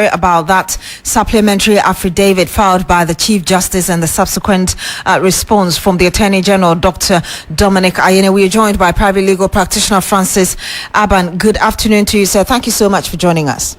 story about that supplementary affidavit filed by the Chief Justice and the subsequent response from the Attorney General, Dr. Dominic Ayine. We are joined by private legal practitioner Francis Aban. Good afternoon to you, sir. Thank you so much for joining us.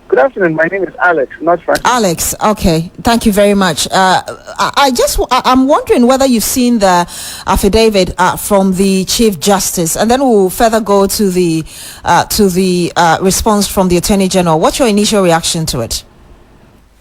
Good afternoon. My name is Alex, not Francis. Alex, okay. Thank you very much. I'm wondering whether you've seen the affidavit from the Chief Justice, and then we'll further go to the response from the Attorney General. What's your initial reaction to it?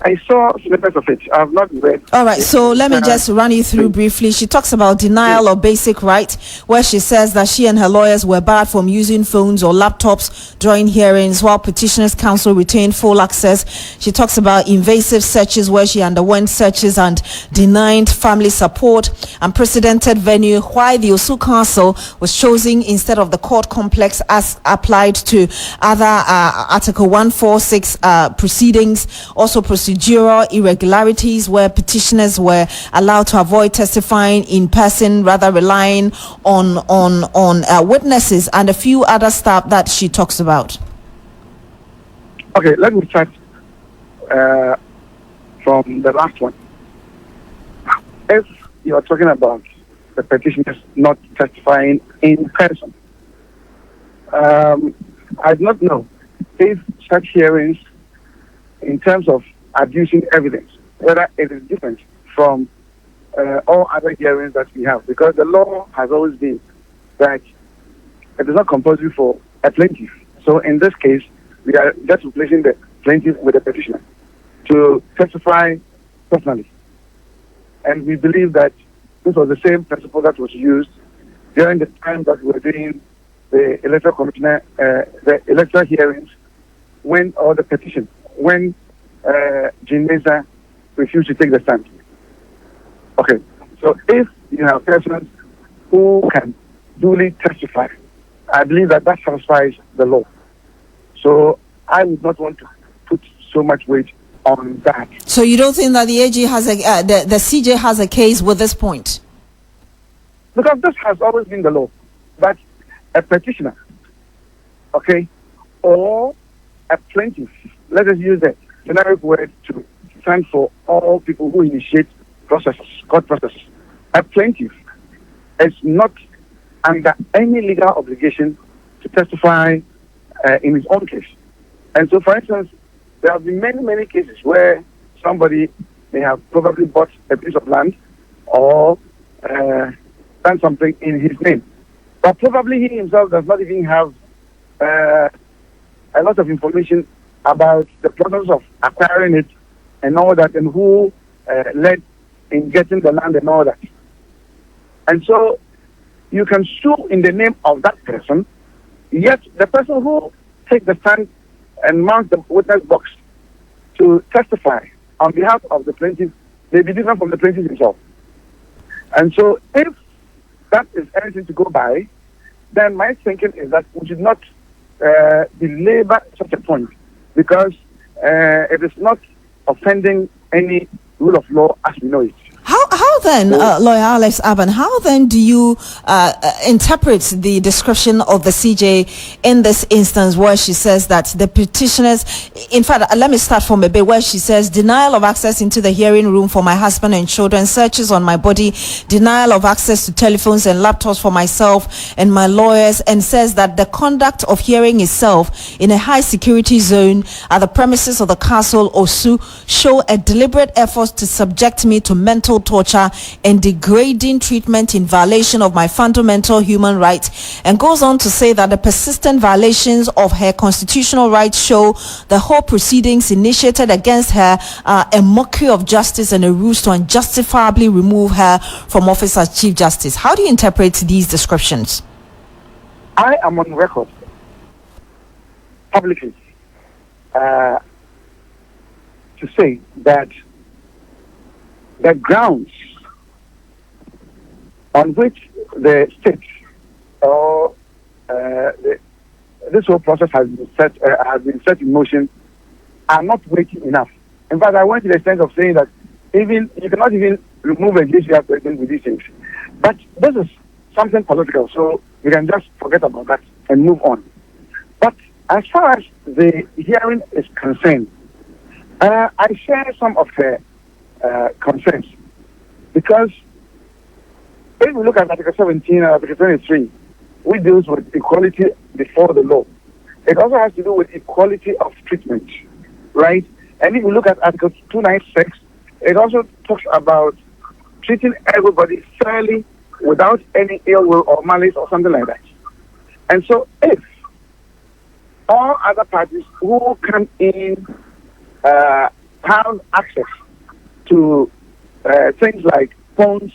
I saw snippets of it. I have not read. All right, so let me just run you through briefly. She talks about denial of basic rights, where she says that she and her lawyers were barred from using phones or laptops during hearings, while petitioners' counsel retained full access. She talks about invasive searches, where she underwent searches and denied family support. Unprecedented venue, why the Osu Council was chosen instead of the court complex as applied to other Article 146 proceedings. Also procedural irregularities, where petitioners were allowed to avoid testifying in person, rather relying on witnesses, and a few other stuff that she talks about. Okay, let me start from the last one. If you are talking about the petitioners not testifying in person, I do not know if such hearings, in terms of abusing evidence, whether it is different from all other hearings that we have, because the law has always been that it is not compulsory for a plaintiff. So in this case, we are just replacing the plaintiff with the petitioner to testify personally. And we believe that this was the same principle that was used during the time that we were doing the electoral commissioner, the electoral hearings, when Jean Mesa refused to take the stand. Okay, so if you have persons who can duly testify, I believe that satisfies the law. So I would not want to put so much weight on that. So you don't think that the AG has the CJ has a case with this point? Because this has always been the law, that a petitioner, okay, or a plaintiff, let us use the generic word to stand for all people who initiate processes, court processes. A plaintiff is not under any legal obligation to testify in his own case. And so, for instance, there have been many cases where somebody may have probably bought a piece of land or done something in his name. But probably he himself does not even have a lot of information about the process of acquiring it and all that, and who led in getting the land and all that. And so you can sue in the name of that person, yet the person who takes the stand and mounts the witness box to testify on behalf of the plaintiff may be different from the plaintiff himself. And so if that is anything to go by, then my thinking is that we should not belabor such a point, because it is not offending any rule of law as we know it. How then, Lawyer Alex Aban, how then do you interpret the description of the CJ in this instance, where she says that the petitioners, in fact, let me start from a bit, where she says denial of access into the hearing room for my husband and children, searches on my body, denial of access to telephones and laptops for myself and my lawyers, and says that the conduct of hearing itself in a high security zone at the premises of the Castle Osu show a deliberate effort to subject me to mental torture and degrading treatment in violation of my fundamental human rights, and goes on to say that the persistent violations of her constitutional rights show the whole proceedings initiated against her are a mockery of justice and a ruse to unjustifiably remove her from office as Chief Justice. How do you interpret these descriptions? I am on record publicly to say that the grounds on which the state or this whole process has been set in motion are not weighty enough. In fact, I went to the extent of saying that even you cannot even remove a JCR president with these things. But this is something political, so we can just forget about that and move on. But as far as the hearing is concerned, I share some of her concerns, because if we look at Article 17 and Article 23, which deals with equality before the law, it also has to do with equality of treatment, right? And if you look at Article 296, it also talks about treating everybody fairly without any ill will or malice or something like that. And so if all other parties who come in have access to things like phones,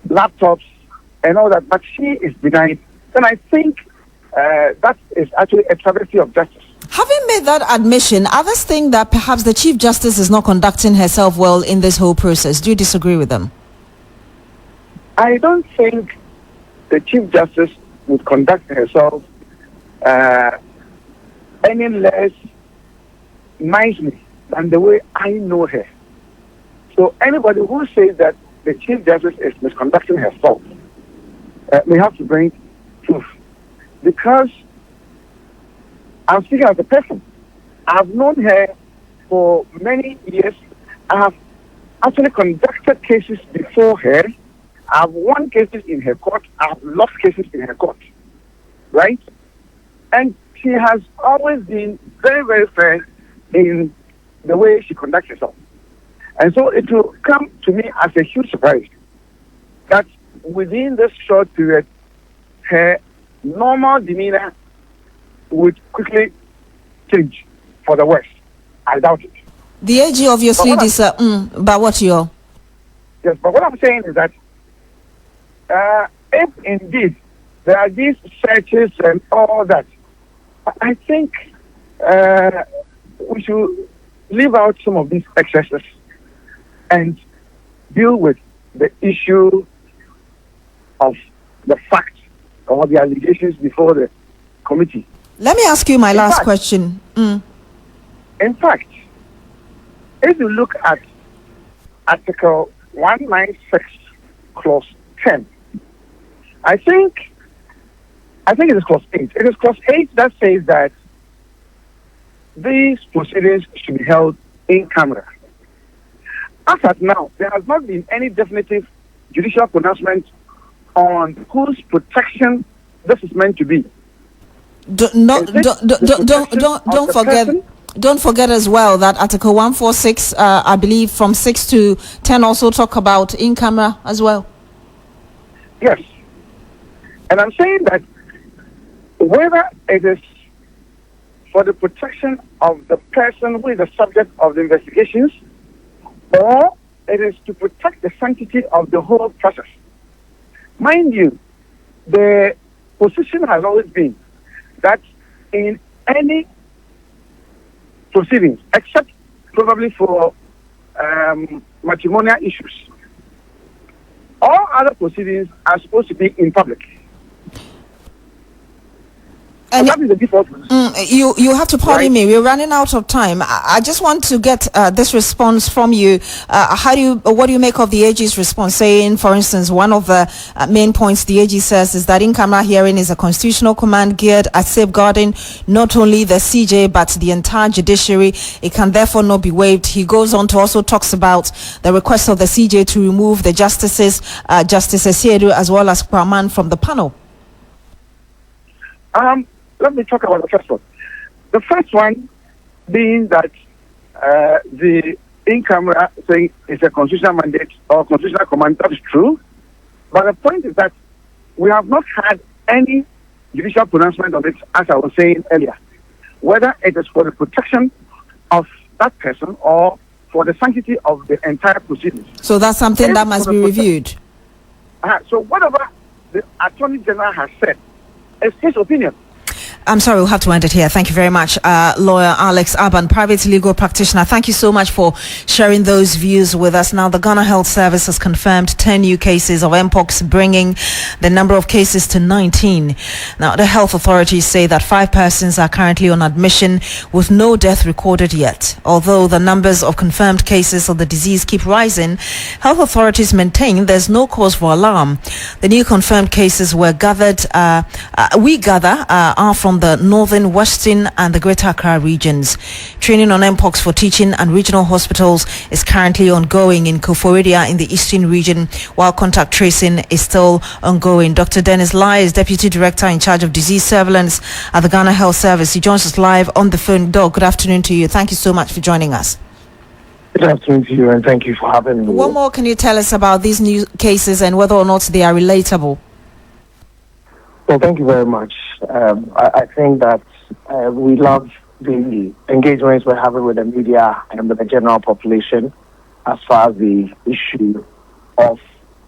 laptops, and all that, but she is denied, then I think that is actually a travesty of justice. Having made that admission, others think that perhaps the Chief Justice is not conducting herself well in this whole process. Do you disagree with them? I don't think the Chief Justice would conduct herself any less nicely than the way I know her. So anybody who says that the Chief Justice is misconducting herself may have to bring proof. Because I'm speaking as a person. I've known her for many years. I have actually conducted cases before her. I've won cases in her court. I've lost cases in her court. Right? And she has always been very, very fair in the way she conducts herself. And so it will come to me as a huge surprise that within this short period, her normal demeanor would quickly change for the worse. I doubt it. The AG obviously but what you? Yes, but what I'm saying is that if indeed there are these searches and all that, I think we should leave out some of these excesses and deal with the issue of the fact or the allegations before the committee. Let me ask you my last question. In fact, if you look at Article 196, Clause 10, I think it is Clause 8. It is Clause 8 that says that these proceedings should be held in camera. As at now, there has not been any definitive judicial pronouncement on whose protection this is meant to be. Don't forget as well that Article 146, I believe from 6 to 10 also talk about in camera as well. Yes. And I'm saying that whether it is for the protection of the person who is the subject of the investigations, or it is to protect the sanctity of the whole process. Mind you, the position has always been that in any proceedings, except probably for matrimonial issues, all other proceedings are supposed to be in public. And that is the default. You have to pardon me. We're running out of time. I just want to get this response from you. What do you make of the AG's response, saying, for instance, one of the main points the AG says is that in-camera hearing is a constitutional command geared at safeguarding not only the CJ but the entire judiciary. It can therefore not be waived. He goes on to also talks about the request of the CJ to remove the justices, Justice Ayine as well as Praman from the panel. Let me talk about the first one. The first one being that the in-camera thing is a constitutional mandate or constitutional command. That is true. But the point is that we have not had any judicial pronouncement on it, as I was saying earlier. Whether it is for the protection of that person or for the sanctity of the entire proceedings. So that's something that must be reviewed. So whatever the Attorney General has said is his opinion. I'm sorry, we'll have to end it here. Thank you very much, lawyer Alex Aban, private legal practitioner. Thank you so much for sharing those views with us. Now, the Ghana Health Service has confirmed 10 new cases of Mpox, bringing the number of cases to 19. Now, the health authorities say that 5 persons are currently on admission with no death recorded yet. Although the numbers of confirmed cases of the disease keep rising, health authorities maintain there's no cause for alarm. The new confirmed cases were are from on the northern, western and the Greater Accra regions. Training on Mpox for teaching and regional hospitals is currently ongoing in Koforidua in the eastern region, while contact tracing is still ongoing. Dr. Dennis Lai is Deputy Director in charge of disease surveillance at the Ghana Health Service. He joins us live on the phone. Doc, good afternoon to you. Thank you so much for joining us. Good afternoon to you, and thank you for having me. What more can you tell us about these new cases and whether or not they are relatable? Well, thank you very much. I think that we love the engagements we're having with the media and with the general population as far as the issue of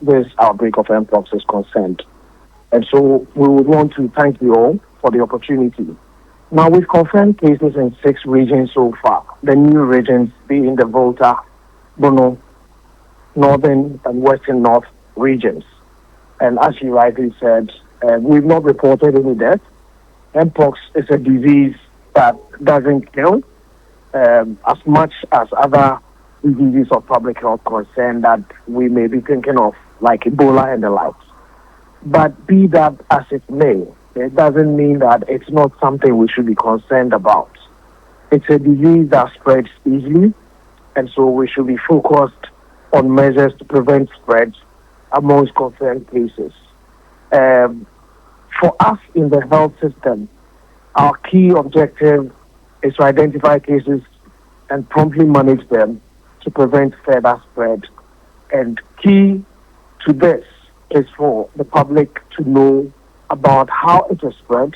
this outbreak of Mpox is concerned. And so we would want to thank you all for the opportunity. Now, we've confirmed cases in 6 regions so far, the new regions being the Volta, Bono, Northern and Western North regions. And as you rightly said, we've not reported any death. Mpox is a disease that doesn't kill as much as other diseases of public health concern that we may be thinking of, like Ebola and the likes. But be that as it may, it doesn't mean that it's not something we should be concerned about. It's a disease that spreads easily, and so we should be focused on measures to prevent spread amongst concerned cases. For us in the health system, our key objective is to identify cases and promptly manage them to prevent further spread. And key to this is for the public to know about how it is spread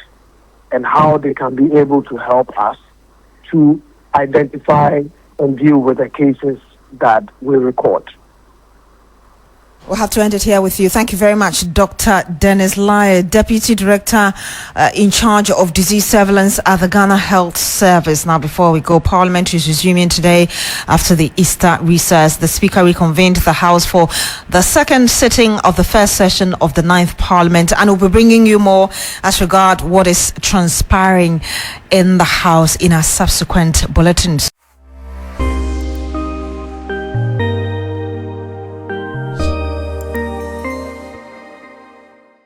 and how they can be able to help us to identify and deal with the cases that we record. We'll have to end it here with you. Thank you very much, Dr. Dennis Lai, Deputy Director in charge of disease surveillance at the Ghana Health Service. Now, before we go, Parliament is resuming today after the Easter recess. The Speaker reconvened the House for the second sitting of the first session of the 9th Parliament, and we'll be bringing you more as regard what is transpiring in the House in our subsequent bulletins.